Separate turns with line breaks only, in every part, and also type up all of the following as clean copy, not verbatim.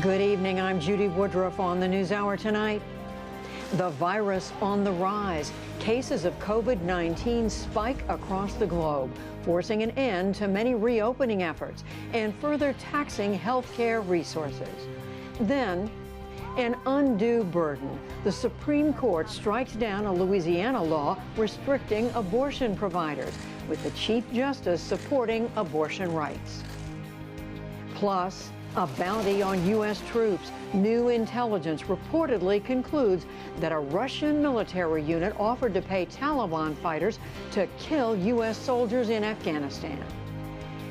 Good evening, I'm Judy Woodruff on the NewsHour tonight. The virus on the rise. Cases of COVID-19 spike across the globe, forcing an end to many reopening efforts and further taxing healthcare resources. Then, an undue burden. The Supreme Court strikes down a Louisiana law restricting abortion providers, with the Chief Justice supporting abortion rights. Plus, a bounty on U.S. troops. New intelligence reportedly concludes that a Russian military unit offered to pay Taliban fighters to kill U.S. soldiers in Afghanistan.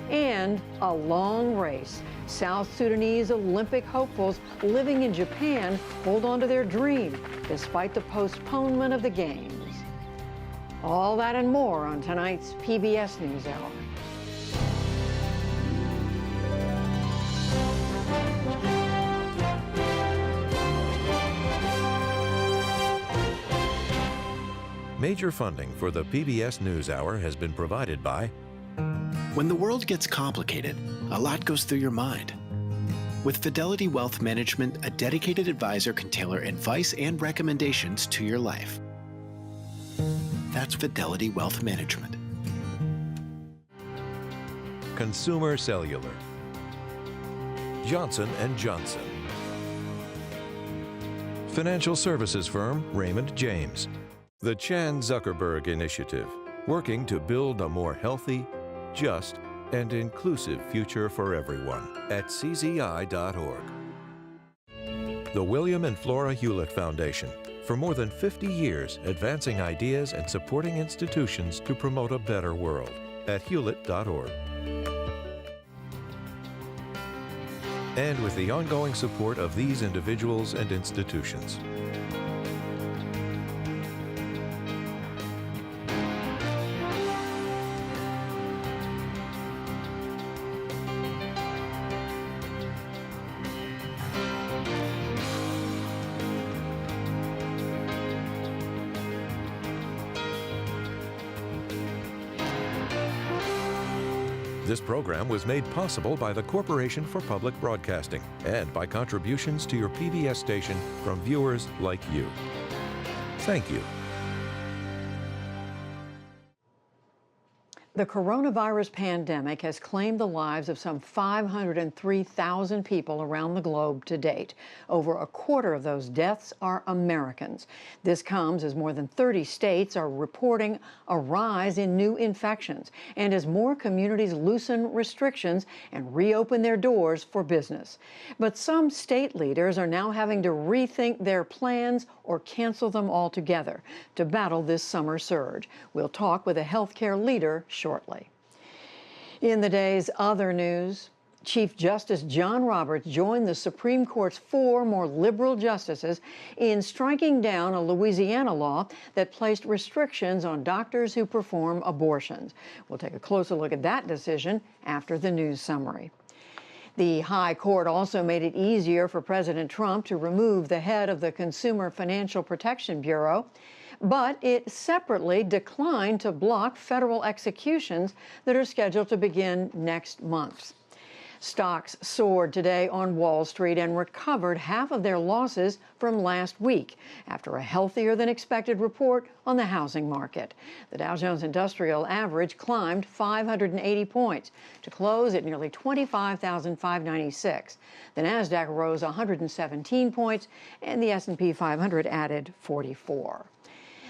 And a long race. South Sudanese Olympic hopefuls living in Japan hold on to their dream despite the postponement of the Games. All that and more on tonight's PBS NewsHour.
Major funding for the PBS NewsHour has been provided by...
When the world gets complicated, a lot goes through your mind. With Fidelity Wealth Management, a dedicated advisor can tailor advice and recommendations to your life. That's Fidelity Wealth Management.
Consumer Cellular. Johnson & Johnson. Financial services firm Raymond James. The Chan Zuckerberg Initiative, working to build a more healthy, just, and inclusive future for everyone at czi.org. The William and Flora Hewlett Foundation, for more than 50 years advancing ideas and supporting institutions to promote a better world at hewlett.org. And with the ongoing support of these individuals and institutions. This program was made possible by the Corporation for Public Broadcasting and by contributions to your PBS station from viewers like you. Thank you.
The coronavirus pandemic has claimed the lives of some 503,000 people around the globe to date. Over a quarter of those deaths are Americans. This comes as more than 30 states are reporting a rise in new infections and as more communities loosen restrictions and reopen their doors for business. But some state leaders are now having to rethink their plans or cancel them altogether to battle this summer surge. We'll talk with a healthcare leader shortly. In the day's other news, Chief Justice John Roberts joined the Supreme Court's 4 more liberal justices in striking down a Louisiana law that placed restrictions on doctors who perform abortions. We'll take a closer look at that decision after the news summary. The High Court also made it easier for President Trump to remove the head of the Consumer Financial Protection Bureau, but it separately declined to block federal executions that are scheduled to begin next month. Stocks soared today on Wall Street and recovered half of their losses from last week after a healthier than expected report on the housing market. The Dow Jones Industrial Average climbed 580 points to close at nearly 25,596. The Nasdaq rose 117 points and the S&P 500 added 44.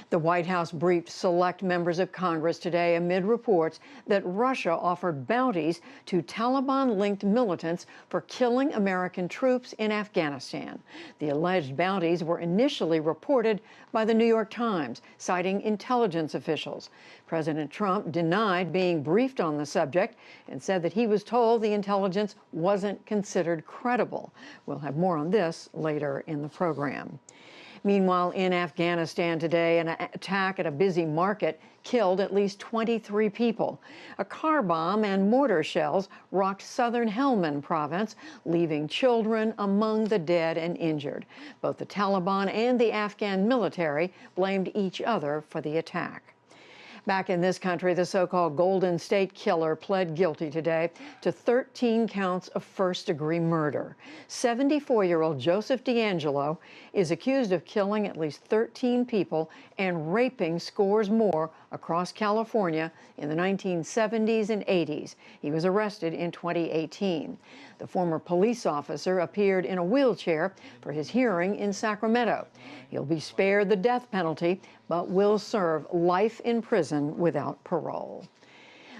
The White House briefed select members of Congress today amid reports that Russia offered bounties to Taliban-linked militants for killing American troops in Afghanistan. The alleged bounties were initially reported by the New York Times, citing intelligence officials. President Trump denied being briefed on the subject and said that he was told the intelligence wasn't considered credible. We'll have more on this later in the program. Meanwhile, in Afghanistan today, an attack at a busy market killed at least 23 people. A car bomb and mortar shells rocked southern Helmand province, leaving children among the dead and injured. Both the Taliban and the Afghan military blamed each other for the attack. Back in this country, the so-called Golden State Killer pled guilty today to 13 counts of first-degree murder. 74-year-old Joseph DeAngelo is accused of killing at least 13 people and raping scores more across California in the 1970s and 80s. He was arrested in 2018. The former police officer appeared in a wheelchair for his hearing in Sacramento. He'll be spared the death penalty, but will serve life in prison without parole.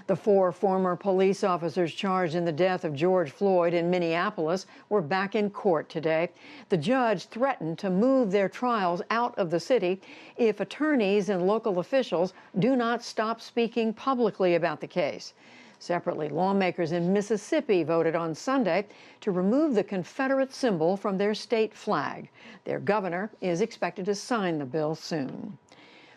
The 4 former police officers charged in the death of George Floyd in Minneapolis were back in court today. The judge threatened to move their trials out of the city if attorneys and local officials do not stop speaking publicly about the case. Separately, lawmakers in Mississippi voted on Sunday to remove the Confederate symbol from their state flag. Their governor is expected to sign the bill soon.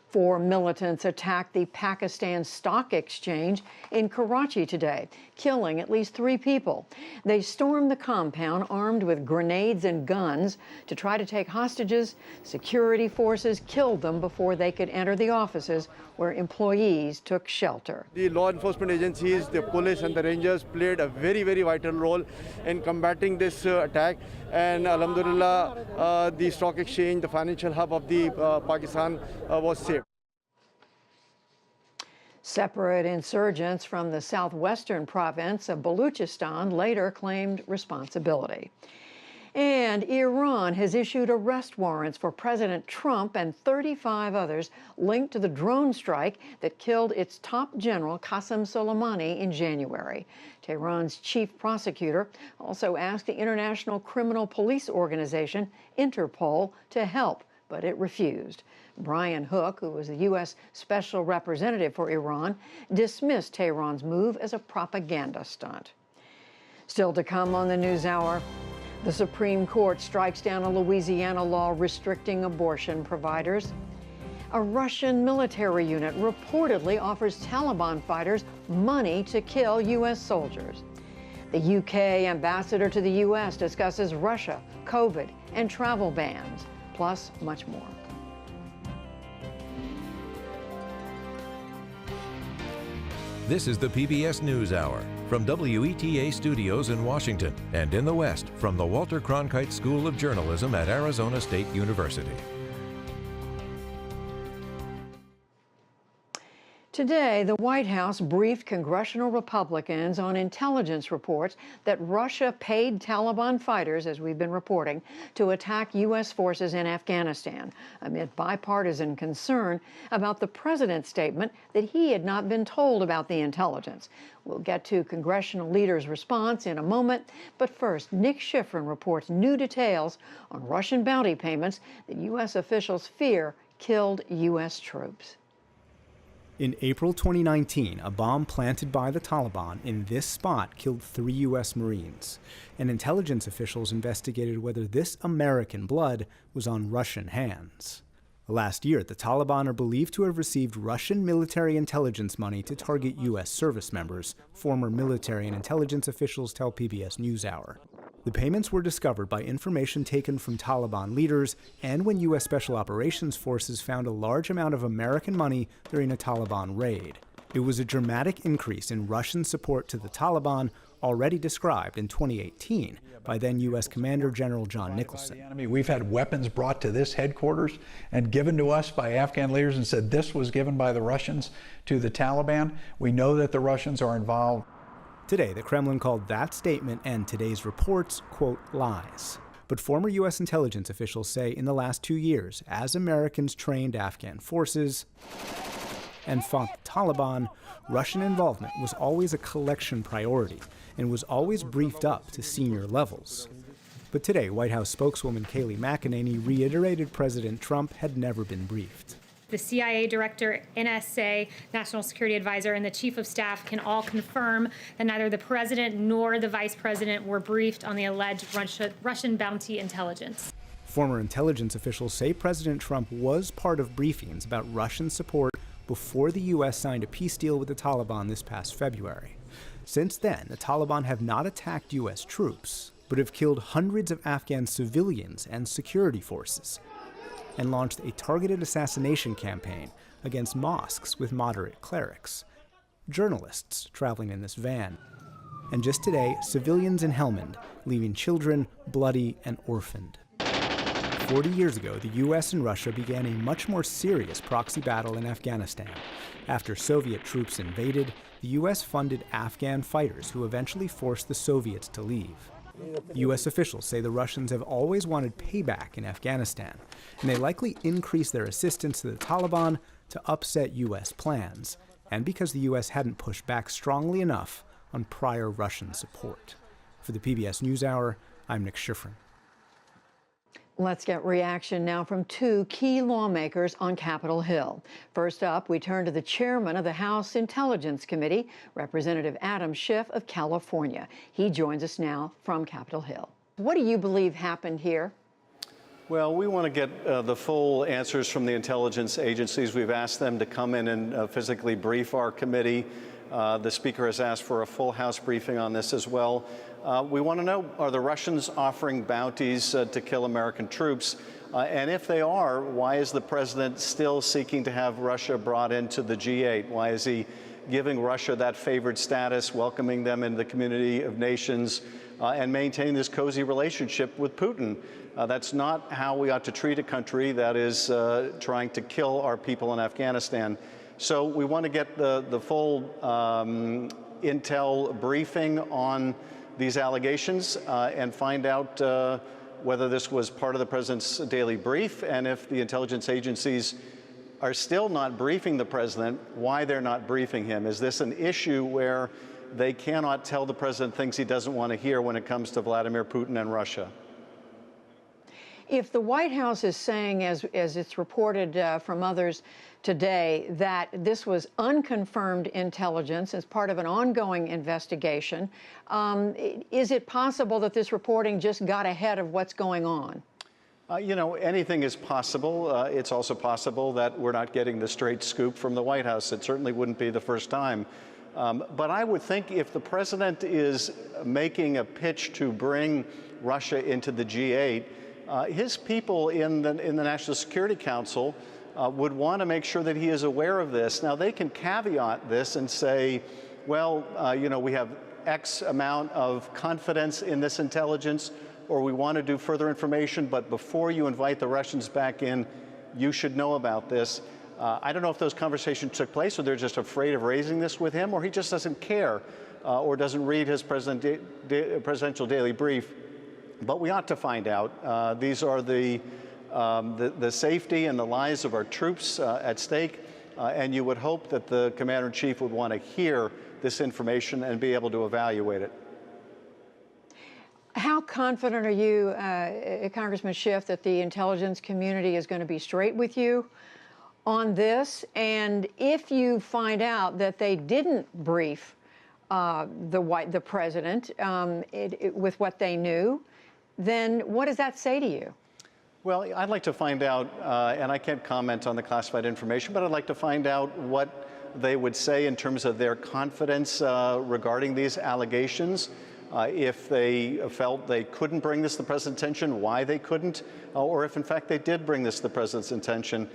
4 militants attacked the Pakistan Stock Exchange in Karachi today, killing at least 3 people. They stormed the compound armed with grenades and guns to try to take hostages. Security forces killed them before they could enter the offices where employees took shelter.
The law enforcement agencies, the police and the rangers played a very, very vital role in combating this attack. And alhamdulillah, the stock exchange, the financial hub of the Pakistan was saved.
Separate insurgents from the southwestern province of Baluchistan later claimed responsibility. And Iran has issued arrest warrants for President Trump and 35 others linked to the drone strike that killed its top general, Qasem Soleimani, in January. Tehran's chief prosecutor also asked the International Criminal Police Organization, Interpol, to help, but it refused. Brian Hook, who was the U.S. Special Representative for Iran, dismissed Tehran's move as a propaganda stunt. Still to come on the NewsHour, the Supreme Court strikes down a Louisiana law restricting abortion providers. A Russian military unit reportedly offers Taliban fighters money to kill U.S. soldiers. The UK ambassador to the U.S. discusses Russia, COVID, and travel bans, plus much more.
This is the PBS NewsHour from WETA Studios in Washington and in the West from the Walter Cronkite School of Journalism at Arizona State University.
Today, the White House briefed congressional Republicans on intelligence reports that Russia paid Taliban fighters, as we've been reporting, to attack U.S. forces in Afghanistan, amid bipartisan concern about the president's statement that he had not been told about the intelligence. We'll get to congressional leaders' response in a moment, but first, Nick Schifrin reports new details on Russian bounty payments that U.S. officials fear killed U.S. troops.
In April 2019, a bomb planted by the Taliban in this spot killed 3 U.S. Marines, and intelligence officials investigated whether this American blood was on Russian hands. Last year, the Taliban are believed to have received Russian military intelligence money to target U.S. service members, former military and intelligence officials tell PBS NewsHour. The payments were discovered by information taken from Taliban leaders and when U.S. Special Operations Forces found a large amount of American money during a Taliban raid. It was a dramatic increase in Russian support to the Taliban, already described in 2018 by then U.S. Commander General John Nicholson.
We've had weapons brought to this headquarters and given to us by Afghan leaders and said this was given by the Russians to the Taliban. We know that the Russians are involved.
Today, the Kremlin called that statement and today's reports, quote, lies. But former U.S. intelligence officials say in the last 2 years, as Americans trained Afghan forces and fought the Taliban, Russian involvement was always a collection priority and was always briefed up to senior levels. But today, White House spokeswoman Kayleigh McEnany reiterated President Trump had never been briefed.
The CIA director, NSA, National Security Advisor, and the Chief of Staff can all confirm that neither the president nor the vice president were briefed on the alleged Russian bounty intelligence.
Former intelligence officials say President Trump was part of briefings about Russian support before the U.S. signed a peace deal with the Taliban this past February. Since then, the Taliban have not attacked U.S. troops, but have killed hundreds of Afghan civilians and security forces, and launched a targeted assassination campaign against mosques with moderate clerics, journalists traveling in this van, and just today, civilians in Helmand, leaving children bloody and orphaned. 40 years ago, the US and Russia began a much more serious proxy battle in Afghanistan. After Soviet troops invaded, the US funded Afghan fighters who eventually forced the Soviets to leave. US officials say the Russians have always wanted payback in Afghanistan, and they likely increased their assistance to the Taliban to upset US plans, and because the US hadn't pushed back strongly enough on prior Russian support. For the PBS NewsHour, I'm Nick Schifrin.
Let's get reaction now from two key lawmakers on Capitol Hill. First up, we turn to the chairman of the House Intelligence Committee, Representative Adam Schiff of California. He joins us now from Capitol Hill. What do you believe happened here?
Well, we want to get the full answers from the intelligence agencies. We've asked them to come in and physically brief our committee. The Speaker has asked for a full House briefing on this as well. We want to know, are the Russians offering bounties to kill American troops? And if they are, why is the president still seeking to have Russia brought into the G8? Why is he giving Russia that favored status, welcoming them into the community of nations, and maintaining this cozy relationship with Putin? That's not how we ought to treat a country that is trying to kill our people in Afghanistan. So we want to get the full intel briefing on these allegations and find out whether this was part of the president's daily brief, and if the intelligence agencies are still not briefing the president, why they're not briefing him. Is this an issue where they cannot tell the president things he doesn't want to hear when it comes to Vladimir Putin and Russia?
If the White House is saying, as it's reported from others today, that this was unconfirmed intelligence as part of an ongoing investigation, is it possible that this reporting just got ahead of what's going on?
You know, anything is possible. It's also possible that we're not getting the straight scoop from the White House. It certainly wouldn't be the first time. But I would think if the president is making a pitch to bring Russia into the G8, his people in the National Security Council would want to make sure that he is aware of this. Now, they can caveat this and say, well, you know, we have X amount of confidence in this intelligence, or we want to do further information, but before you invite the Russians back in, you should know about this. I don't know if those conversations took place, or they're just afraid of raising this with him, or he just doesn't care, or doesn't read his presidential daily brief. But we ought to find out. These are the safety and the lives of our troops at stake, and you would hope that the Commander-in-Chief would want to hear this information and be able to evaluate it.
How confident are you, Congressman Schiff, that the intelligence community is going to be straight with you on this? And if you find out that they didn't brief the president with what they knew, then what does that say to you?
Well, I'd like to find out, and I can't comment on the classified information, but I'd like to find out what they would say in terms of their confidence regarding these allegations. If they felt they couldn't bring this to the president's attention, why they couldn't, or if in fact they did bring this to the president's attention.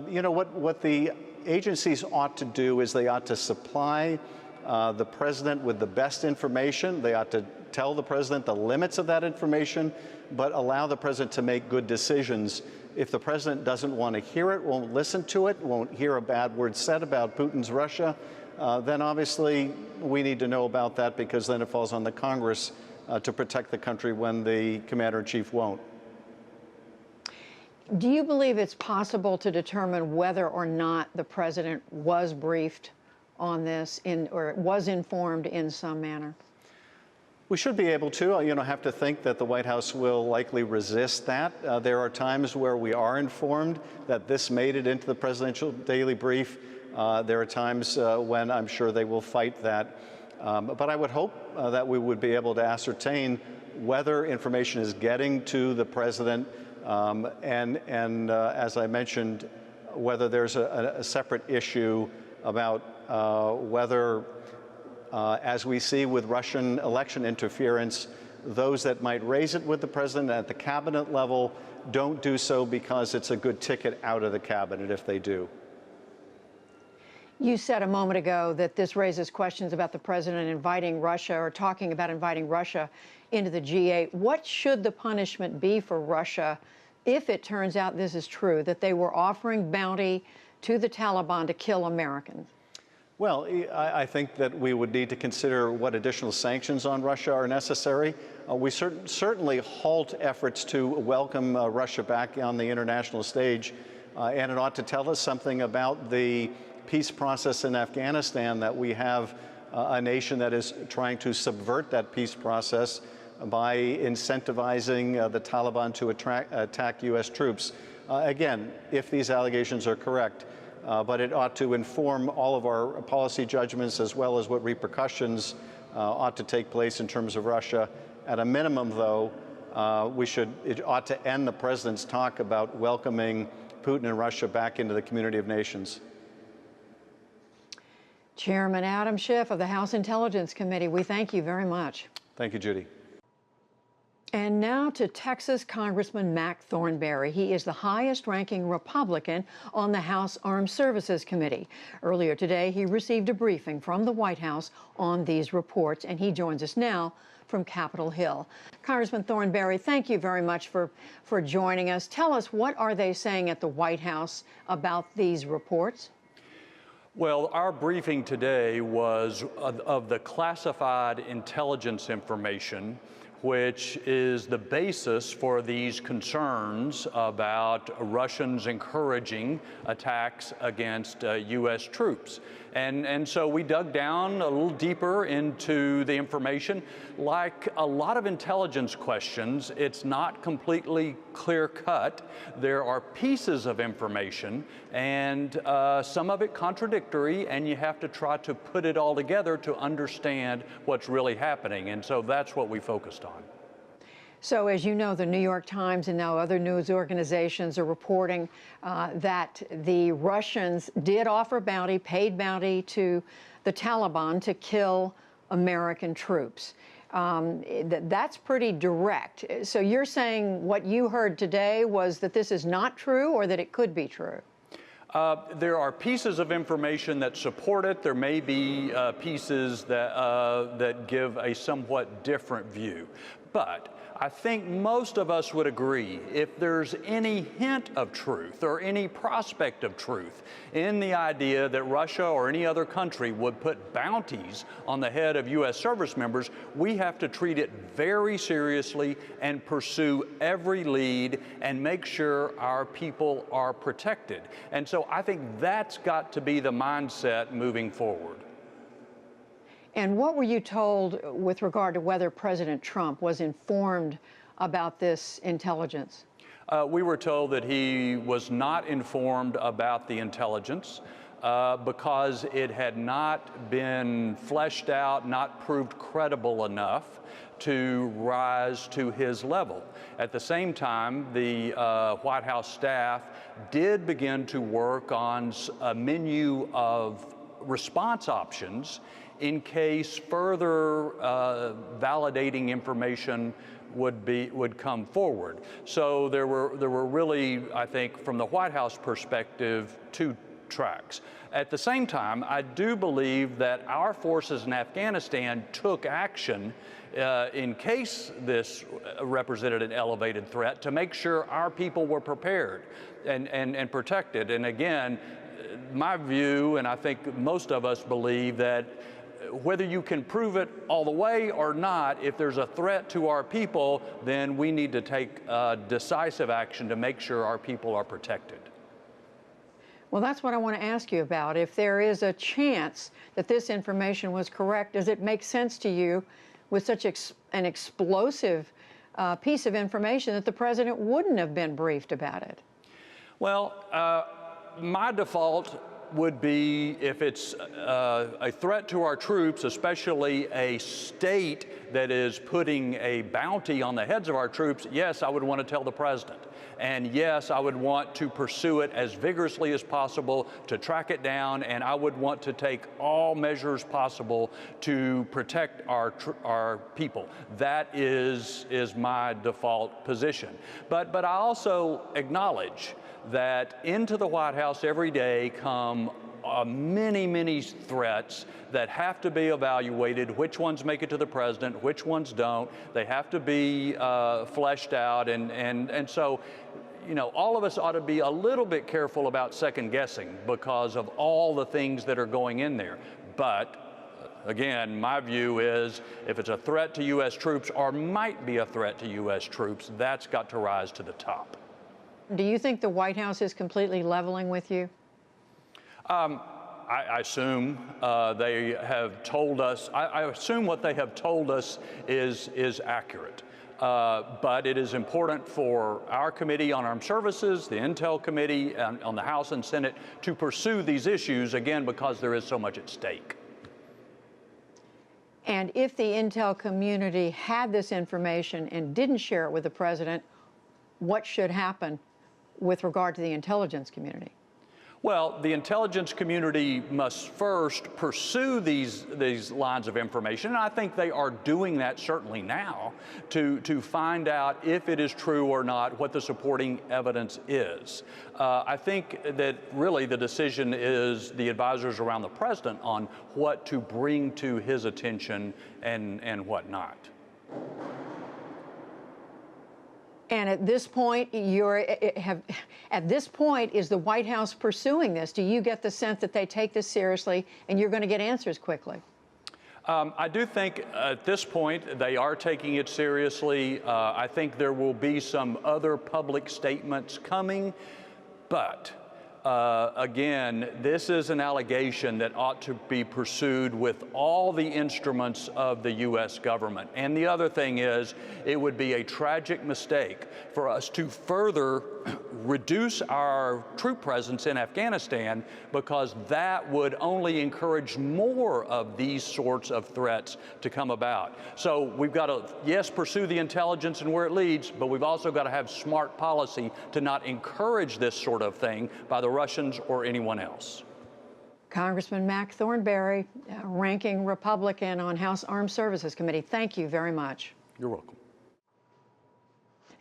You know, what the agencies ought to do is they ought to supply the president with the best information. They ought to tell the president the limits of that information, but allow the president to make good decisions. If the president doesn't want to hear it, won't listen to it, won't hear a bad word said about Putin's Russia, then obviously we need to know about that, because then it falls on the Congress to protect the country when the Commander-in-Chief won't.
Do you believe it's possible to determine whether or not the president was briefed on this or was informed in some manner?
We should be able to. You know, have to think that the White House will likely resist that. There are times where we are informed that this made it into the presidential daily brief. There are times when I'm sure they will fight that. But I would hope that we would be able to ascertain whether information is getting to the president, and as I mentioned, whether there's a separate issue about whether, as we see with Russian election interference, those that might raise it with the president at the cabinet level don't do so because it's a good ticket out of the cabinet if they do.
You said a moment ago that this raises questions about the president inviting Russia or talking about inviting Russia into the G8. What should the punishment be for Russia if it turns out this is true, that they were offering bounty to the Taliban to kill Americans?
Well, I think that we would need to consider what additional sanctions on Russia are necessary. We certainly halt efforts to welcome Russia back on the international stage, and it ought to tell us something about the peace process in Afghanistan, that we have a nation that is trying to subvert that peace process by incentivizing the Taliban to attack U.S. troops. Again, if these allegations are correct, but it ought to inform all of our policy judgments as well as what repercussions ought to take place in terms of Russia. At a minimum, though, it ought to end the president's talk about welcoming Putin and Russia back into the community of nations.
Chairman Adam Schiff of the House Intelligence Committee, we thank you very much.
Thank you, Judy.
And now to Texas Congressman Mac Thornberry. He is the highest-ranking Republican on the House Armed Services Committee. Earlier today, he received a briefing from the White House on these reports, and he joins us now from Capitol Hill. Congressman Thornberry, thank you very much for joining us. Tell us, what are they saying at the White House about these reports?
Well, our briefing today was of the classified intelligence information, which is the basis for these concerns about Russians encouraging attacks against U.S. troops. And so we dug down a little deeper into the information. Like a lot of intelligence questions, it's not completely clear-cut. There are pieces of information, and some of it contradictory, and you have to try to put it all together to understand what's really happening. And so that's what we focused on.
So, as you know, the New York Times and now other news organizations are reporting that the Russians did offer bounty, paid bounty to the Taliban to kill American troops. That's pretty direct. So you're saying what you heard today was that this is not true, or that it could be true?
There are pieces of information that support it. There may be pieces that give a somewhat different view. But I think most of us would agree, if there's any hint of truth or any prospect of truth in the idea that Russia or any other country would put bounties on the head of U.S. service members, we have to treat it very seriously and pursue every lead and make sure our people are protected. And so I think that's got to be the mindset moving forward.
And what were you told with regard to whether President Trump was informed about this intelligence?
We were told that he was not informed about the intelligence because it had not been fleshed out, not proved credible enough to rise to his level. At the same time, the White House staff did begin to work on a menu of response options in case further validating information would come forward. So there were really, I think, from the White House perspective, two tracks. At the same time, I do believe that our forces in Afghanistan took action in case this represented an elevated threat, to make sure our people were prepared and protected. And again, my view, and I think most of us believe, that whether you can prove it all the way or not, if there's a threat to our people, then we need to take decisive action to make sure our people are protected.
Well, that's what I want to ask you about. If there is a chance that this information was correct, does it make sense to you, with such an explosive piece of information, that the president wouldn't have been briefed about it?
Well, my default would be, if it's a threat to our troops, especially a state that is putting a bounty on the heads of our troops, yes, I would want to tell the president. And yes, I would want to pursue it as vigorously as possible to track it down, and I would want to take all measures possible to protect our people. That is my default position. But I also acknowledge that into the White House every day come many, many threats that have to be evaluated. Which ones make it to the president, which ones don't. They have to be fleshed out. And so, you know, all of us ought to be a little bit careful about second guessing because of all the things that are going in there. But again, my view is if it's a threat to U.S. troops or might be a threat to U.S. troops, that's got to rise to the top.
Do you think the White House is completely leveling with you?
I assume they have told us, I assume what they have told us is accurate. But it is important for our Committee on Armed Services, the Intel Committee on the House and Senate to pursue these issues, again, because there is so much at stake.
And if the intel community had this information and didn't share it with the president, what should happen with regard to the intelligence community?
Well, the intelligence community must first pursue these lines of information, and I think they are doing that certainly now to find out if it is true or not, what the supporting evidence is. I think that really the decision is the advisors around the president on what to bring to his attention and what not.
And at this point, at this point, is the White House pursuing this? Do you get the sense that they take this seriously and you're going to get answers quickly?
I do think at this point they are taking it seriously. I think there will be some other public statements coming, but again, this is an allegation that ought to be pursued with all the instruments of the U.S. government. And the other thing is, it would be a tragic mistake for us to further reduce our troop presence in Afghanistan, because that would only encourage more of these sorts of threats to come about. So we've got to, yes, pursue the intelligence and where it leads, but we've also got to have smart policy to not encourage this sort of thing by the Russians or anyone else.
Congressman Mac Thornberry, ranking Republican on House Armed Services Committee, thank you very much.
You're welcome.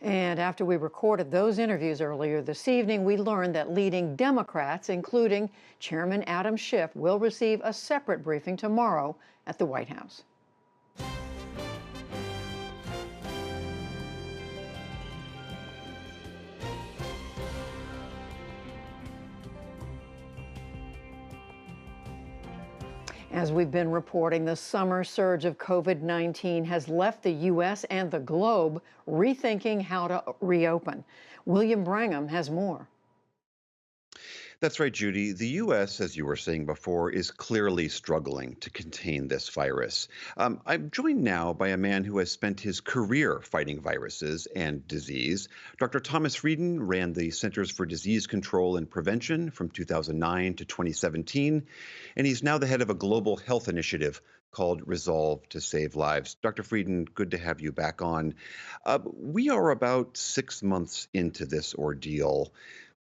And after we recorded those interviews earlier this evening, we learned that leading Democrats, including Chairman Adam Schiff, will receive a separate briefing tomorrow at the White House. As we've been reporting, the summer surge of COVID-19 has left the U.S. and the globe rethinking how to reopen. William Brangham has more.
That's right, Judy. The U.S., as you were saying before, is clearly struggling to contain this virus. I'm joined now by a man who has spent his career fighting viruses and disease. Dr. Thomas Frieden ran the Centers for Disease Control and Prevention from 2009 to 2017, and he's now the head of a global health initiative called Resolve to Save Lives. Dr. Frieden, good to have you back on. We are about 6 months into this ordeal.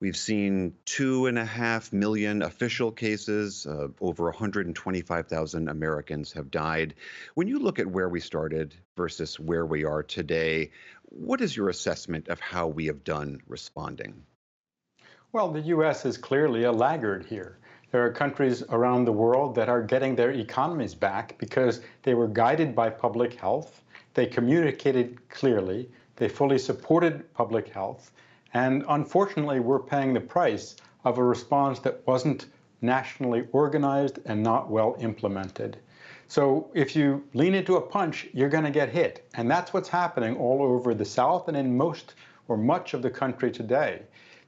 We've seen 2.5 million official cases. Over 125,000 Americans have died. When you look at where we started versus where we are today, what is your assessment of how we have done responding?
Well, the U.S. is clearly a laggard here. There are countries around the world that are getting their economies back because they were guided by public health. They communicated clearly. They fully supported public health. And unfortunately, we're paying the price of a response that wasn't nationally organized and not well implemented. So if you lean into a punch, you're going to get hit. And that's what's happening all over the South and in most or much of the country today.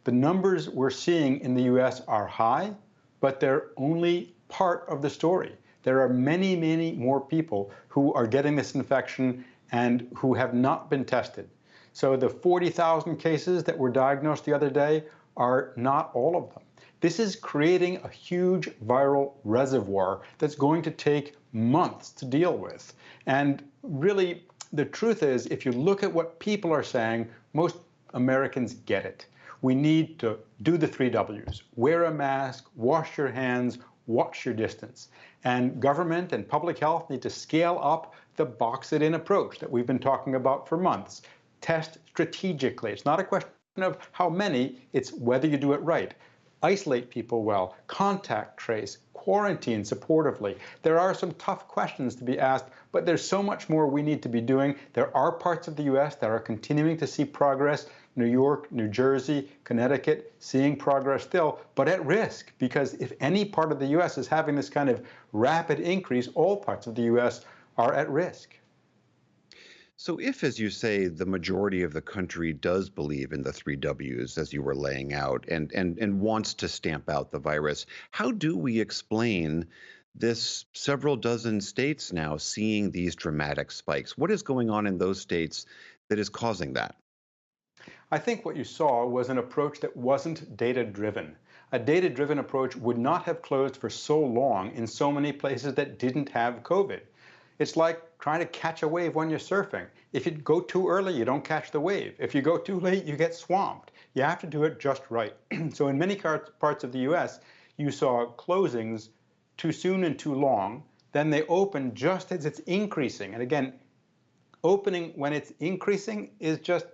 The numbers we're seeing in the U.S. are high, but they're only part of the story. There are many, many more people who are getting this infection and who have not been tested. So the 40,000 cases that were diagnosed the other day are not all of them. This is creating a huge viral reservoir that's going to take months to deal with. And really, the truth is, if you look at what people are saying, most Americans get it. We need to do the 3 W's. Wear a mask, wash your hands, watch your distance. And government and public health need to scale up the box-it-in approach that we've been talking about for months. Test strategically. It's not a question of how many, it's whether you do it right. isolate people well, contact trace, quarantine supportively. There are some tough questions to be asked, but there's so much more we need to be doing. There are parts of the US that are continuing to see progress. New York, New Jersey, Connecticut, seeing progress still, but at risk, because if any part of the US is having this kind of rapid increase, all parts of the US are at risk.
So if, as you say, the majority of the country does believe in the 3 Ws, as you were laying out, and wants to stamp out the virus, how do we explain this several dozen states now seeing these dramatic spikes? What is going on in those states that is causing that?
I think what you saw was an approach that wasn't data-driven. A data-driven approach would not have closed for so long in so many places that didn't have COVID. It's like trying to catch a wave when you're surfing. If you go too early, you don't catch the wave. If you go too late, you get swamped. You have to do it just right. So in many parts of the US, you saw closings too soon and too long. Then they open just as it's increasing. And again, opening when it's increasing is just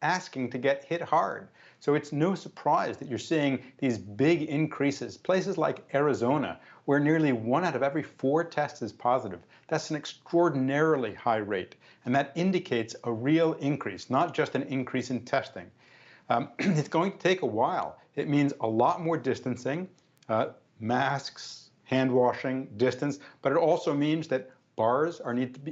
asking to get hit hard. So it's no surprise that you're seeing these big increases. Places like Arizona, where nearly 1 out of every 4 tests is positive. That's an extraordinarily high rate. And that indicates a real increase, not just an increase in testing. It's going to take a while. It means a lot more distancing, masks, hand washing, distance, but it also means that bars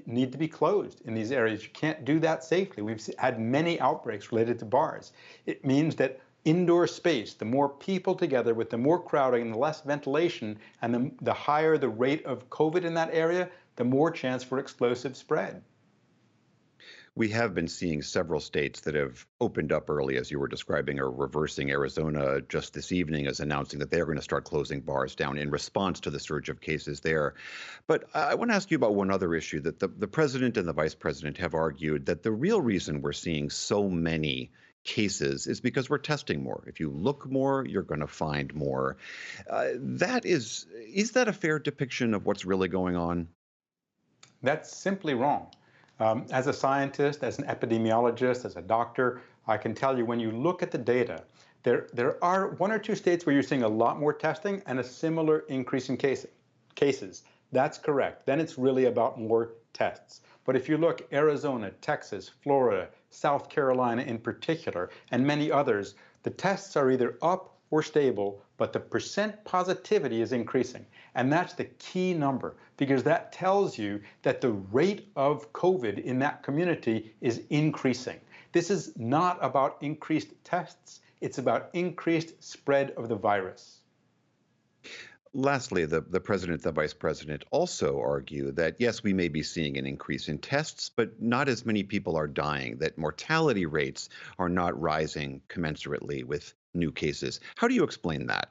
need to be closed in these areas. You can't do that safely. We've had many outbreaks related to bars. It means that indoor space, the more people together with the more crowding and the less ventilation and the higher the rate of COVID in that area, the more chance for explosive spread.
We have been seeing several states that have opened up early, as you were describing, or reversing. Arizona just this evening is announcing that they're going to start closing bars down in response to the surge of cases there. But I want to ask you about one other issue that the president and the vice president have argued that the real reason we're seeing so many cases is because we're testing more. If you look more, you're going to find more. Is that a fair depiction of what's really going on?
That's simply wrong. As a scientist, as an epidemiologist, as a doctor, I can tell you when you look at the data, there are 1 or 2 states where you're seeing a lot more testing and a similar increase in cases. That's correct. Then it's really about more tests. But if you look Arizona, Texas, Florida, South Carolina in particular, and many others, the tests are either up or stable, but the percent positivity is increasing. And that's the key number, because that tells you that the rate of COVID in that community is increasing. This is not about increased tests. It's about increased spread of the virus.
Lastly, the president, the vice president also argue that, yes, we may be seeing an increase in tests, but not as many people are dying, that mortality rates are not rising commensurately with new cases. How do you explain that?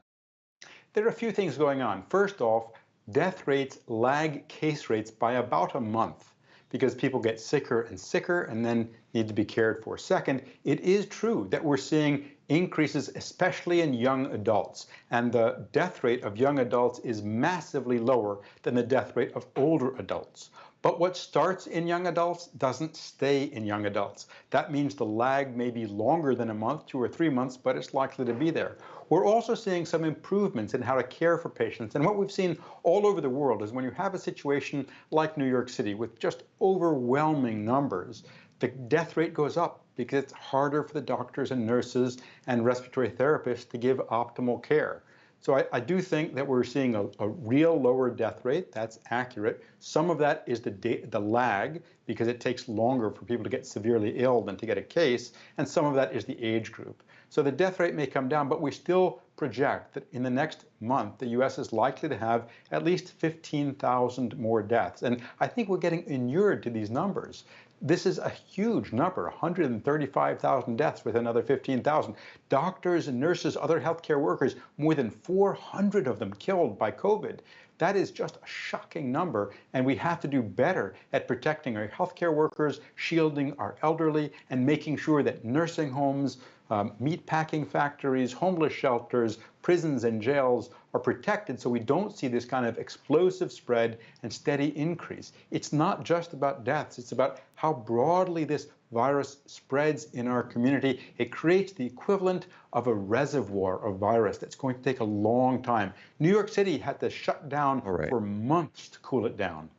There are a few things going on. First off, death rates lag case rates by about a month because people get sicker and sicker and then need to be cared for. Second, it is true that we're seeing increases, especially in young adults. And the death rate of young adults is massively lower than the death rate of older adults. But what starts in young adults doesn't stay in young adults. That means the lag may be longer than a month, 2 or 3 months, but it's likely to be there. We're also seeing some improvements in how to care for patients. And what we've seen all over the world is when you have a situation like New York City with just overwhelming numbers, the death rate goes up because it's harder for the doctors and nurses and respiratory therapists to give optimal care. So I do think that we're seeing a real lower death rate. That's accurate. Some of that is the lag, because it takes longer for people to get severely ill than to get a case. And some of that is the age group. So the death rate may come down, but we still project that in the next month, the US is likely to have at least 15,000 more deaths. And I think we're getting inured to these numbers. This is a huge number, 135,000 deaths with another 15,000. Doctors and nurses, other healthcare workers, more than 400 of them killed by COVID. That is just a shocking number, and we have to do better at protecting our healthcare workers, shielding our elderly, and making sure that nursing homes, meatpacking factories, homeless shelters, prisons and jails are protected so we don't see this kind of explosive spread and steady increase. It's not just about deaths. It's about how broadly this virus spreads in our community, it creates the equivalent of a reservoir of virus that's going to take a long time. New York City had to shut down for months to cool it down.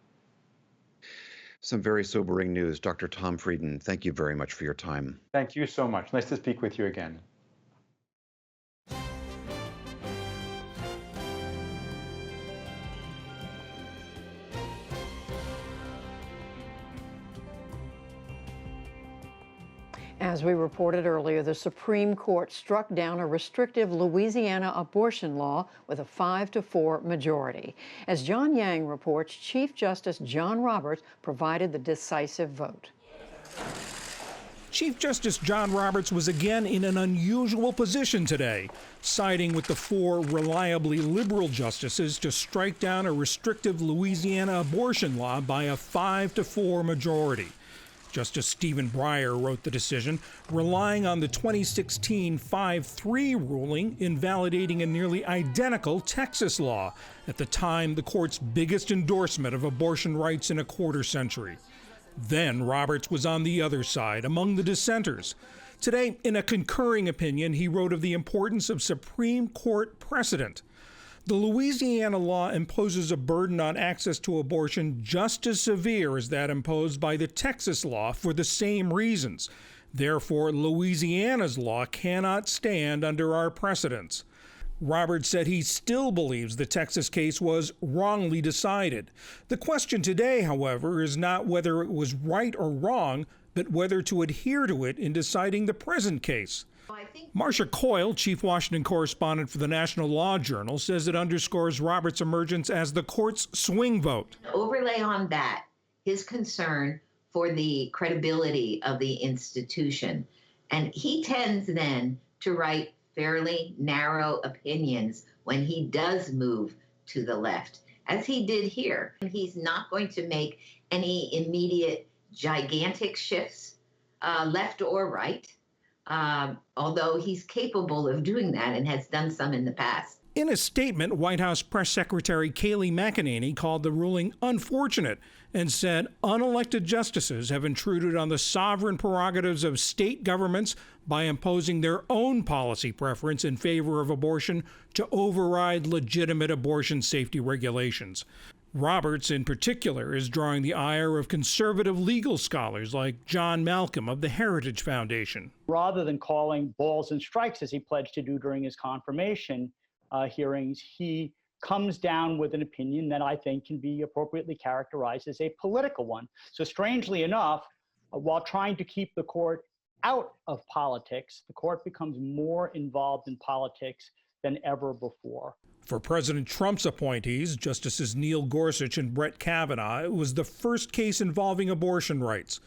Some very sobering news. Dr. Tom Frieden, thank you very much for your time.
Thank you so much. Nice to speak with you again.
As we reported earlier, the Supreme Court struck down a restrictive Louisiana abortion law with a 5-4 majority. As John Yang reports, Chief Justice John Roberts provided the decisive vote.
Chief Justice John Roberts was again in an unusual position today, siding with the 4 reliably liberal justices to strike down a restrictive Louisiana abortion law by a 5-4 majority. Justice Stephen Breyer wrote the decision, relying on the 2016 5-3 ruling invalidating a nearly identical Texas law, at the time the court's biggest endorsement of abortion rights in a quarter century. Then Roberts was on the other side, among the dissenters. Today, in a concurring opinion, he wrote of the importance of Supreme Court precedent. The Louisiana law imposes a burden on access to abortion just as severe as that imposed by the Texas law for the same reasons. Therefore, Louisiana's law cannot stand under our precedents. Roberts said he still believes the Texas case was wrongly decided. The question today, however, is not whether it was right or wrong, but whether to adhere to it in deciding the present case. Marcia Coyle, chief Washington correspondent for the National Law Journal, says it underscores Roberts' emergence as the court's swing vote.
Overlay on that his concern for the credibility of the institution. And he tends then to write fairly narrow opinions when he does move to the left, as he did here. And he's not going to make any immediate gigantic shifts, left or right. Although he's capable of doing that and has done some in the past.
In a statement, White House Press Secretary Kayleigh McEnany called the ruling unfortunate and said unelected justices have intruded on the sovereign prerogatives of state governments by imposing their own policy preference in favor of abortion to override legitimate abortion safety regulations. Roberts, in particular, is drawing the ire of conservative legal scholars like John Malcolm of the Heritage Foundation.
Rather than calling balls and strikes, as he pledged to do during his confirmation hearings, he comes down with an opinion that I think can be appropriately characterized as a political one. So strangely enough, while trying to keep the court out of politics, the court becomes more involved in politics than ever before.
For President Trump's appointees, Justices Neil Gorsuch and Brett Kavanaugh, it was the first case involving abortion rights.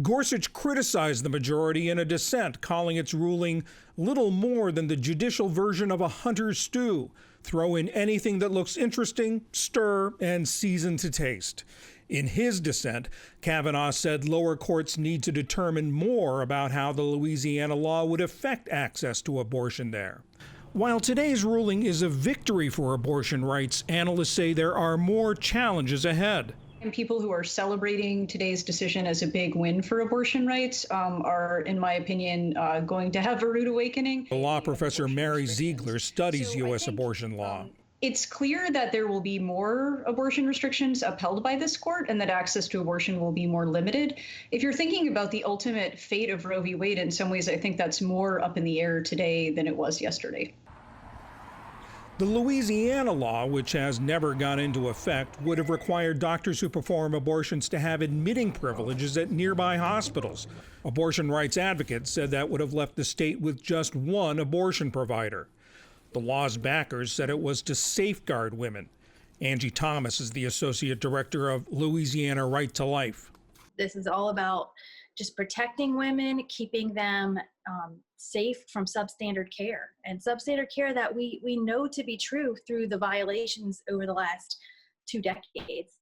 Gorsuch criticized the majority in a dissent, calling its ruling little more than the judicial version of a hunter's stew. Throw in anything that looks interesting, stir, and season to taste. In his dissent, Kavanaugh said lower courts need to determine more about how the Louisiana law would affect access to abortion there. While today's ruling is a victory for abortion rights, analysts say there are more challenges ahead.
And people who are celebrating today's decision as a big win for abortion rights are, in my opinion, going to have a rude awakening.
Law professor Mary Ziegler studies U.S. abortion law.
It's clear that there will be more abortion restrictions upheld by this court and that access to abortion will be more limited. If you're thinking about the ultimate fate of Roe v. Wade, in some ways, I think that's more up in the air today than it was yesterday.
The Louisiana law, which has never gone into effect, would have required doctors who perform abortions to have admitting privileges at nearby hospitals. Abortion rights advocates said that would have left the state with just one abortion provider. The law's backers said it was to safeguard women. Angie Thomas is the associate director of Louisiana Right to Life.
This is all about just protecting women, keeping them safe from substandard care, and substandard care that we know to be true through the violations over the last 2 decades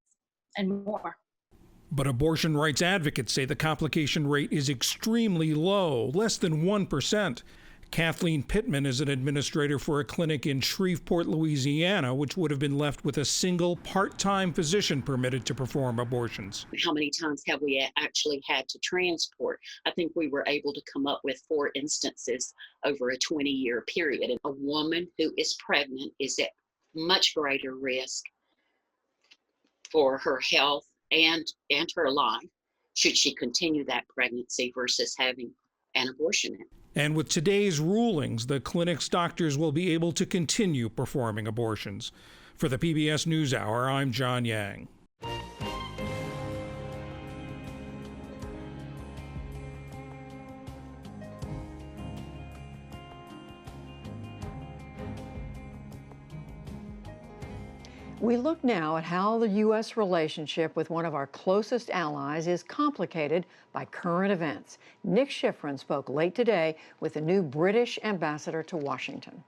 and more.
But abortion rights advocates say the complication rate is extremely low, less than 1%. Kathleen Pittman is an administrator for a clinic in Shreveport, Louisiana, which would have been left with a single part-time physician permitted to perform abortions.
How many times have we actually had to transport? I think we were able to come up with 4 instances over a 20-year period. And a woman who is pregnant is at much greater risk for her health and her life should she continue that pregnancy versus having an abortion.
And with today's rulings, the clinic's doctors will be able to continue performing abortions. For the PBS NewsHour, I'm John Yang.
We look now at how the U.S. relationship with one of our closest allies is complicated by current events. Nick Schifrin spoke late today with the new British ambassador to Washington.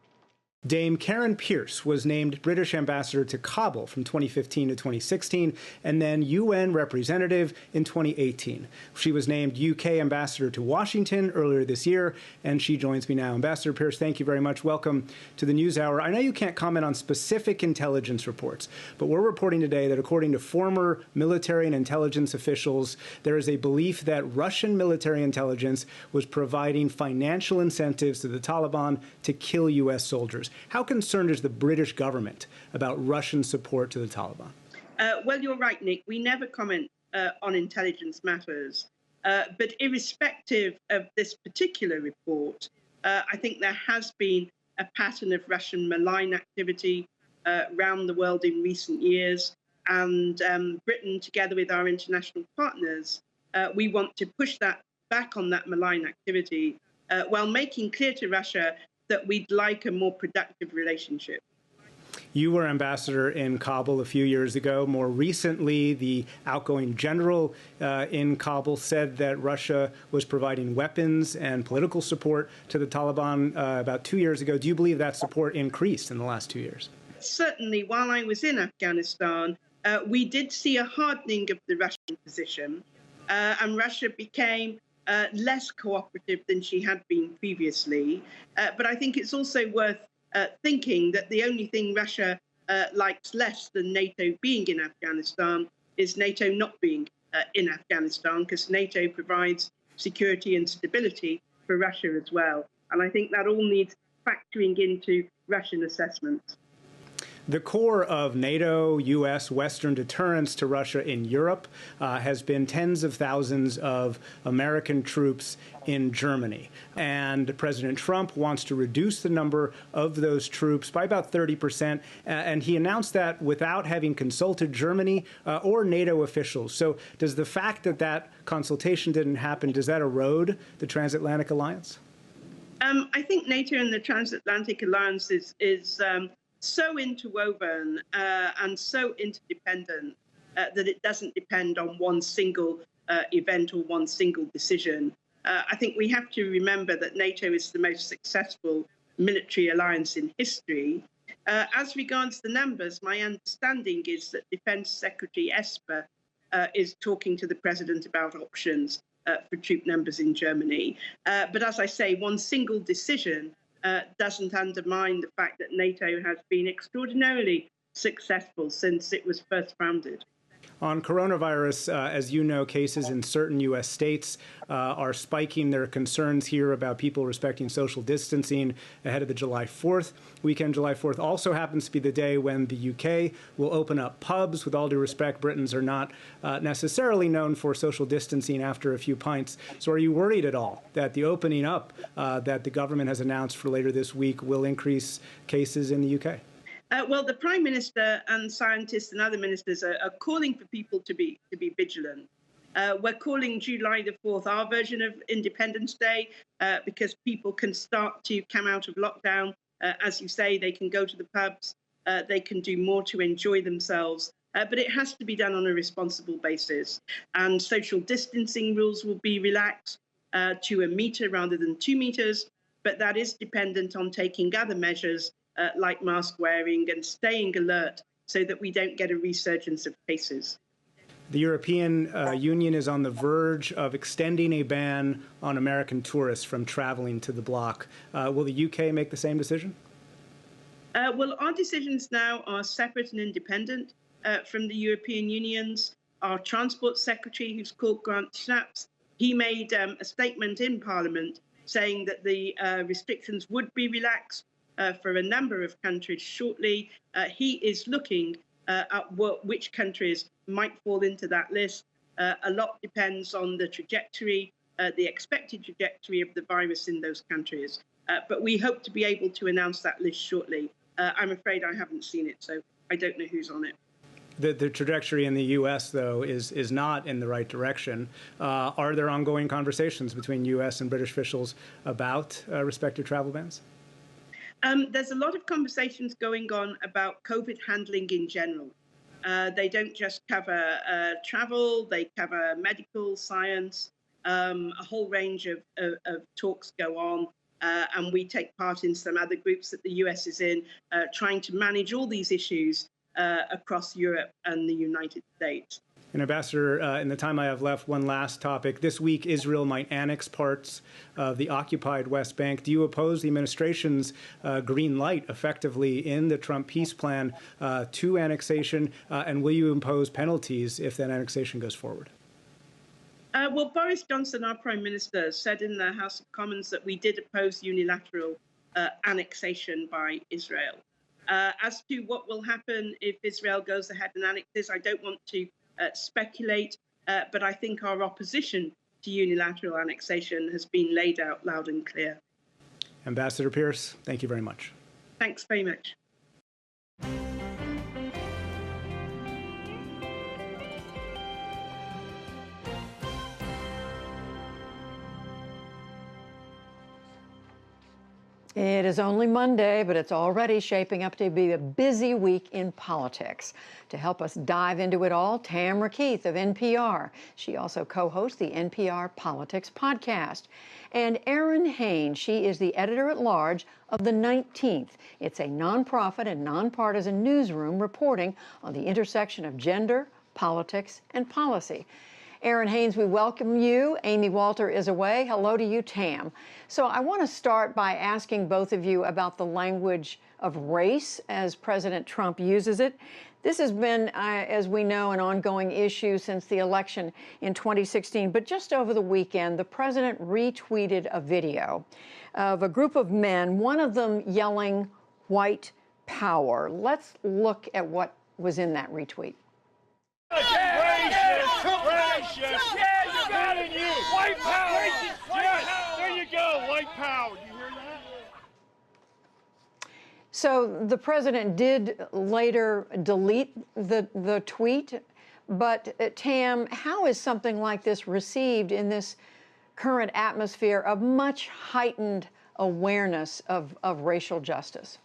Dame Karen Pierce was named British ambassador to Kabul from 2015 to 2016, and then UN representative in 2018. She was named UK ambassador to Washington earlier this year, and she joins me now. Ambassador Pierce, thank you very much. Welcome to the NewsHour. I know you can't comment on specific intelligence reports, but we're reporting today that according to former military and intelligence officials, there is a belief that Russian military intelligence was providing financial incentives to the Taliban to kill U.S. soldiers. How concerned is the British government about Russian support to the Taliban?
Well, you're right, Nick. We never comment on intelligence matters. But irrespective of this particular report, I think there has been a pattern of Russian malign activity around the world in recent years. And Britain, together with our international partners, we want to push that back on that malign activity while making clear to Russia that we'd like a more productive relationship.
You were ambassador in Kabul a few years ago. More recently, the outgoing general in Kabul said that Russia was providing weapons and political support to the Taliban about 2 years ago. Do you believe that support increased in the last 2 years?
Certainly, while I was in Afghanistan, we did see a hardening of the Russian position, and Russia became less cooperative than she had been previously. But I think it's also worth thinking that the only thing Russia likes less than NATO being in Afghanistan is NATO not being in Afghanistan, because NATO provides security and stability for Russia as well. And I think that all needs factoring into Russian assessments.
The core of NATO, U.S., Western deterrence to Russia in Europe has been tens of thousands of American troops in Germany. And President Trump wants to reduce the number of those troops by about 30%. And he announced that without having consulted Germany or NATO officials. So does the fact that that consultation didn't happen, does that erode the transatlantic alliance?
I think NATO and the transatlantic alliance is so interwoven and so interdependent that it doesn't depend on one single event or one single decision. I think we have to remember that NATO is the most successful military alliance in history. As regards the numbers, my understanding is that Defense Secretary Esper is talking to the president about options for troop numbers in Germany. But as I say, one single decision doesn't undermine the fact that NATO has been extraordinarily successful since it was first founded.
On coronavirus, as you know, cases in certain U.S. states are spiking. There are concerns here about people respecting social distancing ahead of the July 4th weekend. July 4th also happens to be the day when the UK will open up pubs. With all due respect, Britons are not necessarily known for social distancing after a few pints. So are you worried at all that the opening up that the government has announced for later this week will increase cases in the UK?
Well, the Prime Minister and scientists and other ministers are calling for people to be vigilant. We're calling July the 4th our version of Independence Day because people can start to come out of lockdown. As you say, they can go to the pubs, they can do more to enjoy themselves. But it has to be done on a responsible basis. And social distancing rules will be relaxed to 1 meter rather than 2 meters. But that is dependent on taking other measures like mask wearing and staying alert so that we don't get a resurgence of cases.
The European Union is on the verge of extending a ban on American tourists from traveling to the bloc. Will the UK make the same decision?
Well, our decisions now are separate and independent from the European Union's. Our Transport Secretary, who's called Grant Shapps, he made a statement in Parliament saying that the restrictions would be relaxed for a number of countries shortly. He is looking at which countries might fall into that list. A lot depends on the trajectory, the expected trajectory of the virus in those countries. But we hope to be able to announce that list shortly. I'm afraid I haven't seen it, so I don't know who's on it.
The trajectory in the U.S., though, is not in the right direction. Are there ongoing conversations between U.S. and British officials about respective travel bans?
There's a lot of conversations going on about COVID handling in general. They don't just cover travel, they cover medical science. A whole range of talks go on. And we take part in some other groups that the US is in, trying to manage all these issues across Europe and the United States.
And Ambassador, in the time I have left, one last topic. This week, Israel might annex parts of the occupied West Bank. Do you oppose the administration's green light effectively in the Trump peace plan to annexation? And will you impose penalties if that annexation goes forward?
Well, Boris Johnson, our Prime Minister, said in the House of Commons that we did oppose unilateral annexation by Israel. As to what will happen if Israel goes ahead and annexes, I don't want to speculate, but I think our opposition to unilateral annexation has been laid out loud and clear.
Ambassador Pierce, thank you very much.
Thanks very much.
It is only Monday, but it's already shaping up to be a busy week in politics. To help us dive into it all, Tamara Keith of NPR. She also co-hosts the NPR Politics podcast. And Erin Haynes, she is the editor-at-large of The 19th. It's a nonprofit and nonpartisan newsroom reporting on the intersection of gender, politics, and policy. Erin Haynes, we welcome you. Amy Walter is away. Hello to you, Tam. So I want to start by asking both of you about the language of race as President Trump uses it. This has been, as we know, an ongoing issue since the election in 2016. But just over the weekend, the president retweeted a video of a group of men, one of them yelling, "White power." Let's look at what was in that retweet.
Yeah, you got it, you. White power. Yes, there you go, white power. Do you hear that?
So the president did later delete the tweet, but Tam, how is something like this received in this current atmosphere of much heightened awareness of racial justice?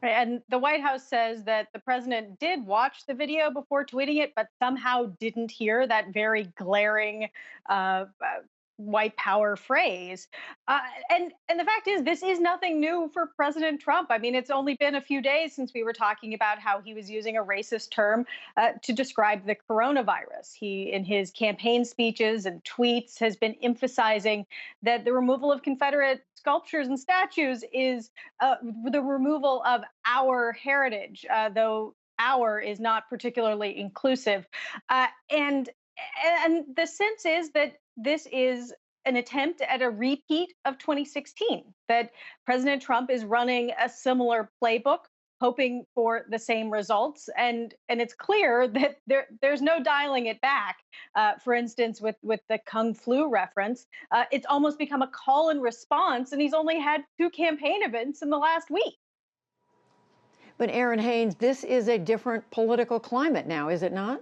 Right, and the White House says that the president did watch the video before tweeting it, but somehow didn't hear that very glaring white power phrase. And the fact is, this is nothing new for President Trump. I mean, it's only been a few days since we were talking about how he was using a racist term to describe the coronavirus. He, in his campaign speeches and tweets, has been emphasizing that the removal of Confederate sculptures and statues is the removal of our heritage, though our is not particularly inclusive. And the sense is that this is an attempt at a repeat of 2016, that President Trump is running a similar playbook, hoping for the same results. And it's clear that there's no dialing it back. For instance, with the Kung Flu reference, it's almost become a call and response, and he's only had 2 campaign events in the last week.
But Erin Haynes, this is a different political climate now, is it not?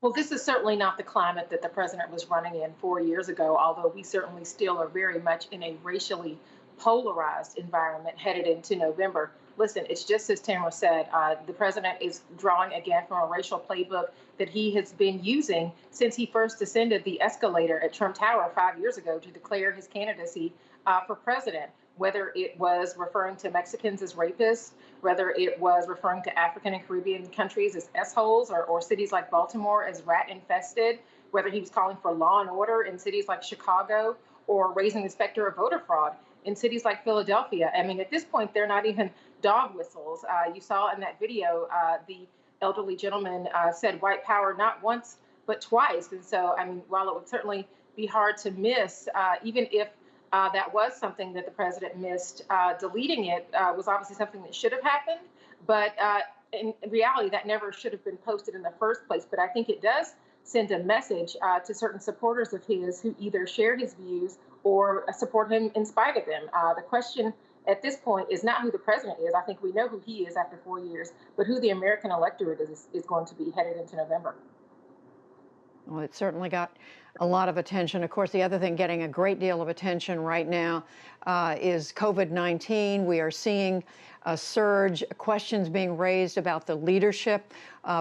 Well, this is certainly not the climate that the president was running in 4 years ago, although we certainly still are very much in a racially polarized environment headed into November. Listen, it's just as Tamara said, the president is drawing again from a racial playbook that he has been using since he first ascended the escalator at Trump Tower 5 years ago to declare his candidacy for president. whether it was referring to Mexicans as rapists, whether it was referring to African and Caribbean countries as S-holes, or cities like Baltimore as rat-infested, whether he was calling for law and order in cities like Chicago, or raising the specter of voter fraud in cities like Philadelphia. I mean, at this point, they're not even dog whistles. You saw in that video, the elderly gentleman said white power not once, but twice. And so, I mean, while it would certainly be hard to miss, even if that was something that the president missed, deleting it was obviously something that should have happened. But in reality, that never should have been posted in the first place. But I think it does send a message to certain supporters of his who either share his views or support him in spite of them. The question at this point is not who the president is. I think we know who he is after 4 years, but who the American electorate is going to be headed into November.
Well, it certainly got a lot of attention. Of course, the other thing getting a great deal of attention right now is COVID-19. We are seeing a surge, questions being raised about the leadership,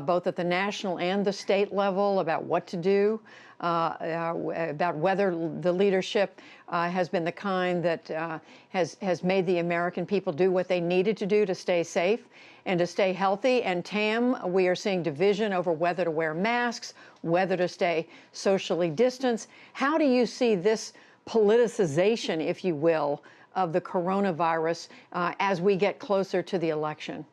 both at the national and the state level, about what to do, about whether the leadership has been the kind that has made the American people do what they needed to do to stay safe and to stay healthy. And Tam, we are seeing division over whether to wear masks, whether to stay socially distanced. How do you see this politicization, if you will, of the coronavirus as we get closer to the election?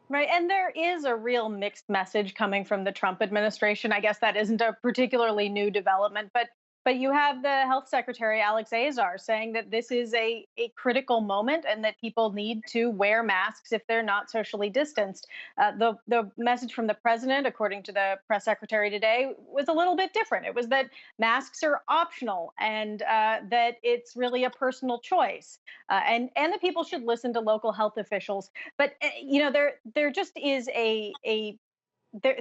Right. And there is a real mixed message coming from the Trump administration. I guess that isn't a particularly new development, but you have the health secretary, Alex Azar, saying that this is a critical moment and that people need to wear masks if they're not socially distanced. The message from the president, according to the press secretary today, was a little bit different. It was that masks are optional and that it's really a personal choice, and that people should listen to local health officials. But you know, there just is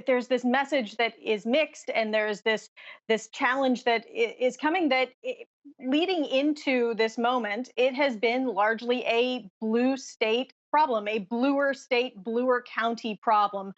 there's this message that is mixed, and there's this challenge that is coming that leading into this moment, it has been largely a blue state problem, a bluer state, bluer county problem.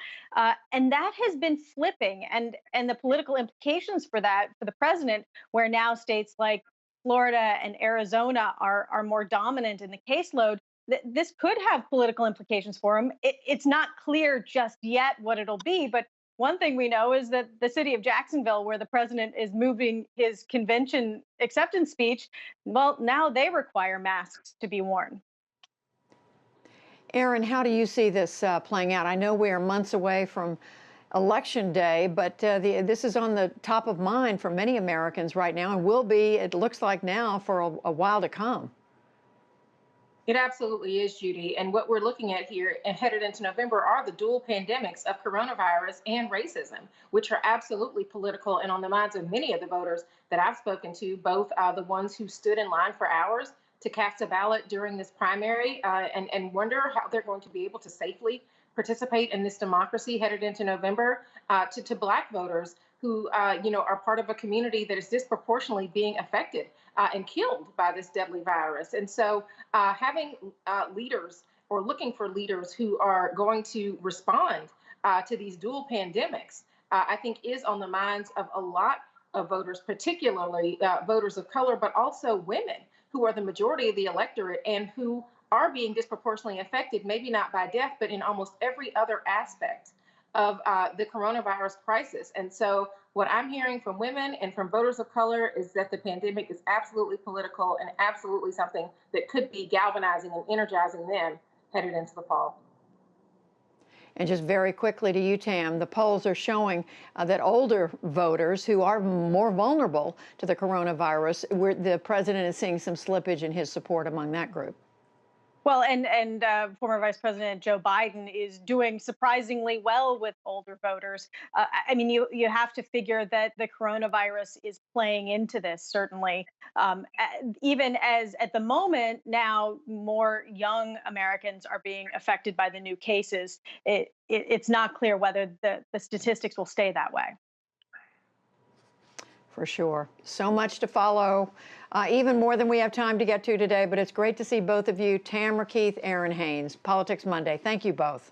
And that has been flipping, and the political implications for that, for the president, where now states like Florida and Arizona are more dominant in the caseload. This could have political implications for him. It's not clear just yet what it'll be, but one thing we know is that the city of Jacksonville, where the president is moving his convention acceptance speech, well, now they require masks to be worn.
Aaron, how do you see this playing out? I know we are months away from Election Day, but this is on the top of mind for many Americans right now, and will be, it looks like now, for a while to come.
It absolutely is, Judy. And what we're looking at here and headed into November are the dual pandemics of coronavirus and racism, which are absolutely political and on the minds of many of the voters that I've spoken to, both the ones who stood in line for hours to cast a ballot during this primary and wonder how they're going to be able to safely participate in this democracy headed into November, to Black voters who are part of a community that is disproportionately being affected and killed by this deadly virus. And so having leaders, or looking for leaders who are going to respond to these dual pandemics, I think is on the minds of a lot of voters, particularly voters of color, but also women who are the majority of the electorate and who are being disproportionately affected, maybe not by death, but in almost every other aspect of the coronavirus crisis. And so what I'm hearing from women and from voters of color is that the pandemic is absolutely political and absolutely something that could be galvanizing and energizing them headed into the fall.
And just very quickly to you, Tam, the polls are showing that older voters who are more vulnerable to the coronavirus, the president is seeing some slippage in his support among that group.
Well, and former Vice President Joe Biden is doing surprisingly well with older voters. I mean, you have to figure that the coronavirus is playing into this, certainly. Even as at the moment now, more young Americans are being affected by the new cases. It's not clear whether the statistics will stay that way.
For sure. So much to follow, even more than we have time to get to today, but it's great to see both of you, Tamara Keith, Aaron Haynes. Politics Monday. Thank you both.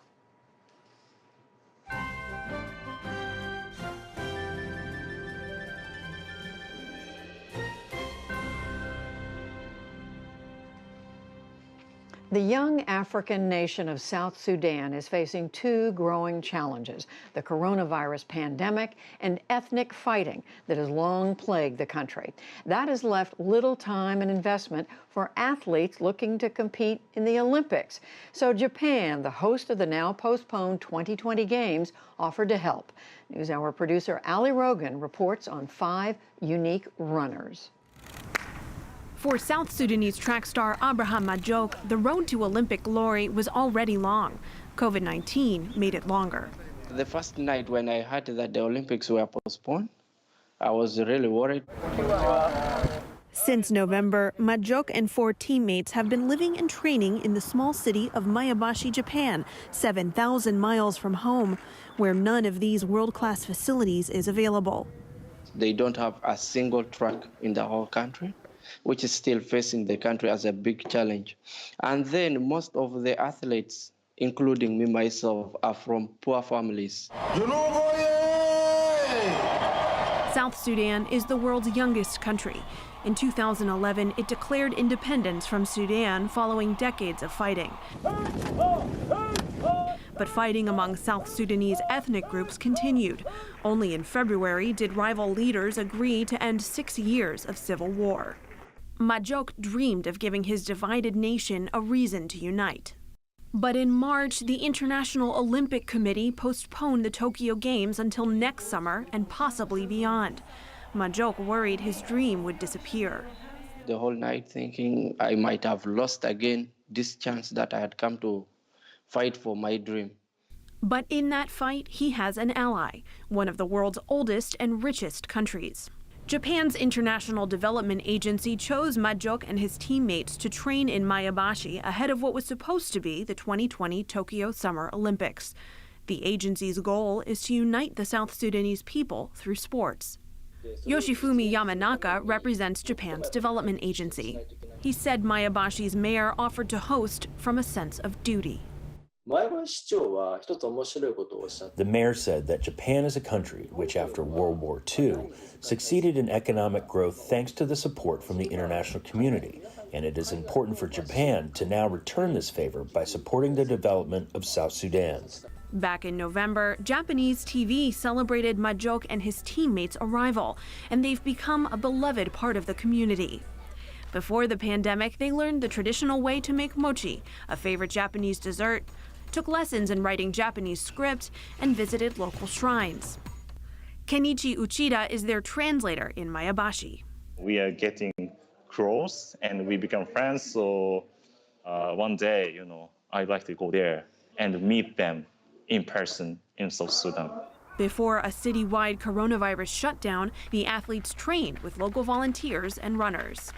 The young African nation of South Sudan is facing two growing challenges: the coronavirus pandemic and ethnic fighting that has long plagued the country. That has left little time and investment for athletes looking to compete in the Olympics. So Japan, the host of the now postponed 2020 Games, offered to help. NewsHour producer Ali Rogan reports on 5 unique runners.
For South Sudanese track star Abraham Majok, the road to Olympic glory was already long. COVID-19 made it longer.
The first night when I heard that the Olympics were postponed, I was really worried.
Since November, Majok and 4 teammates have been living and training in the small city of Maebashi, Japan, 7,000 miles from home, where none of these world-class facilities is available.
They don't have a single track in the whole country, which is still facing the country as a big challenge. And then most of the athletes, including me myself, are from poor families.
South Sudan is the world's youngest country. In 2011, it declared independence from Sudan following decades of fighting. But fighting among South Sudanese ethnic groups continued. Only in February did rival leaders agree to end 6 years of civil war. Majok dreamed of giving his divided nation a reason to unite. But in March, the International Olympic Committee postponed the Tokyo Games until next summer and possibly beyond. Majok worried his dream would disappear.
The whole night thinking I might have lost again this chance that I had come to fight for my dream.
But in that fight, he has an ally, one of the world's oldest and richest countries. Japan's International Development Agency chose Majok and his teammates to train in Maebashi ahead of what was supposed to be the 2020 Tokyo Summer Olympics. The agency's goal is to unite the South Sudanese people through sports. Yoshifumi Yamanaka represents Japan's development agency. He said Maebashi's mayor offered to host from a sense of duty.
The mayor said that Japan is a country which, after World War II, succeeded in economic growth thanks to the support from the international community, and it is important for Japan to now return this favor by supporting the development of South Sudan.
Back in November, Japanese TV celebrated Majok and his teammates' arrival, and they've become a beloved part of the community. Before the pandemic, they learned the traditional way to make mochi, a favorite Japanese dessert, took lessons in writing Japanese script, and visited local shrines. Kenichi Uchida is their translator in Maebashi.
We are getting close and we become friends, so one day, I'd like to go there and meet them in person in South Sudan.
Before a citywide coronavirus shutdown, the athletes trained with local volunteers and runners.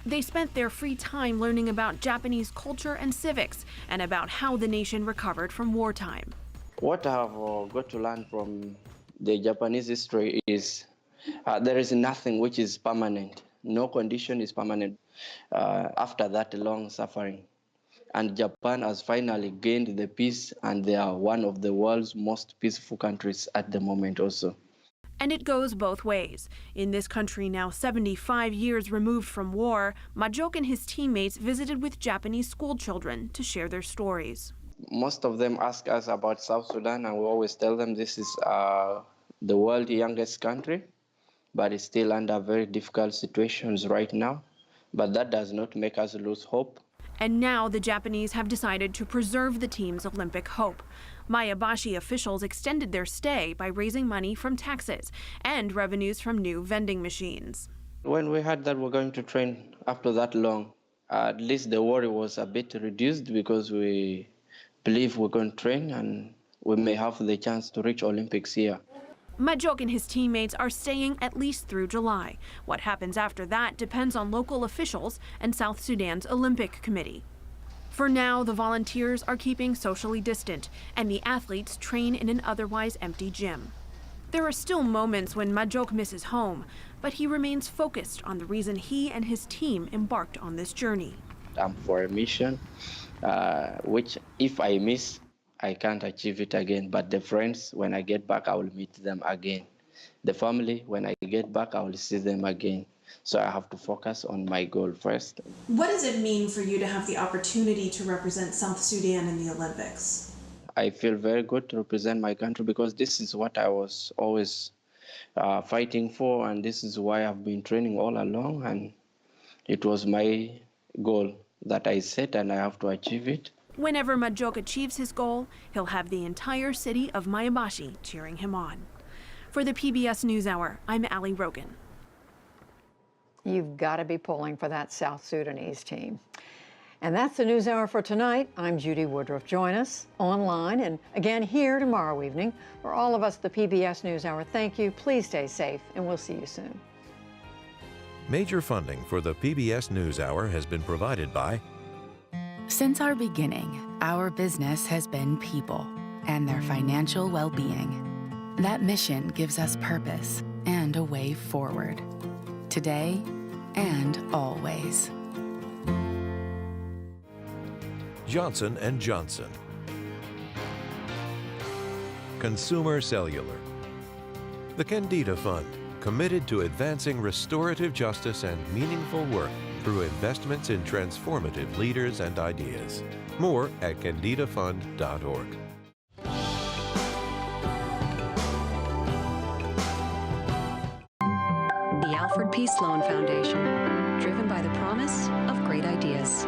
They spent their free time learning about Japanese culture and civics and about how the nation recovered from wartime.
What I have got to learn from the Japanese history is there is nothing which is permanent. No condition is permanent after that long suffering. And Japan has finally gained the peace, and they are one of the world's most peaceful countries at the moment also.
And it goes both ways. In this country now 75 years removed from war, Majok and his teammates visited with Japanese school children to share their stories.
Most of them ask us about South Sudan, and we always tell them this is the world's youngest country, but it's still under very difficult situations right now. But that does not make us lose hope.
And now the Japanese have decided to preserve the team's Olympic hope. Maebashi officials extended their stay by raising money from taxes and revenues from new vending machines.
When we heard that we're going to train after that long, at least the worry was a bit reduced because we believe we're going to train and we may have the chance to reach Olympics here.
Majok and his teammates are staying at least through July. What happens after that depends on local officials and South Sudan's Olympic Committee. For now, the volunteers are keeping socially distant, and the athletes train in an otherwise empty gym. There are still moments when Majok misses home, but he remains focused on the reason he and his team embarked on this journey.
I'm for a mission, which if I miss, I can't achieve it again. But the friends, when I get back, I will meet them again. The family, when I get back, I will see them again. So I have to focus on my goal first.
What does it mean for you to have the opportunity to represent South Sudan in the Olympics?
I feel very good to represent my country because this is what I was always fighting for, and this is why I've been training all along, and it was my goal that I set, and I have to achieve it.
Whenever Majok achieves his goal, he'll have the entire city of Mayabashi cheering him on. For the PBS NewsHour, I'm Ali Rogan.
You've got to be pulling for that South Sudanese team. And that's the NewsHour for tonight. I'm Judy Woodruff. Join us online and again here tomorrow evening. For all of us, the PBS NewsHour, thank you. Please stay safe, and we'll see you soon.
Major funding for the PBS NewsHour has been provided by...
Since our beginning, our business has been people and their financial well-being. That mission gives us purpose and a way forward, today and always.
Johnson & Johnson. Consumer Cellular. The Kendeda Fund, committed to advancing restorative justice and meaningful work through investments in transformative leaders and ideas. More at kendedafund.org.
The Alfred P. Sloan Foundation, driven by the promise of great ideas.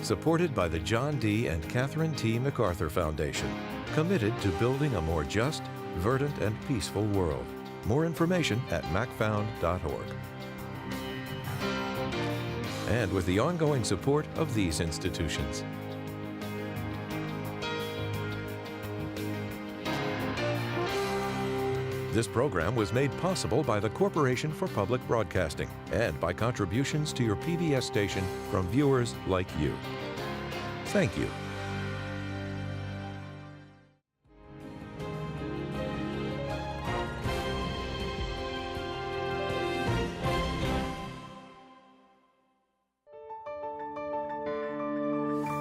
Supported by the John D. and Catherine T. MacArthur Foundation, committed to building a more just, verdant, and peaceful world. More information at macfound.org. And with the ongoing support of these institutions. This program was made possible by the Corporation for Public Broadcasting and by contributions to your PBS station from viewers like you. Thank you.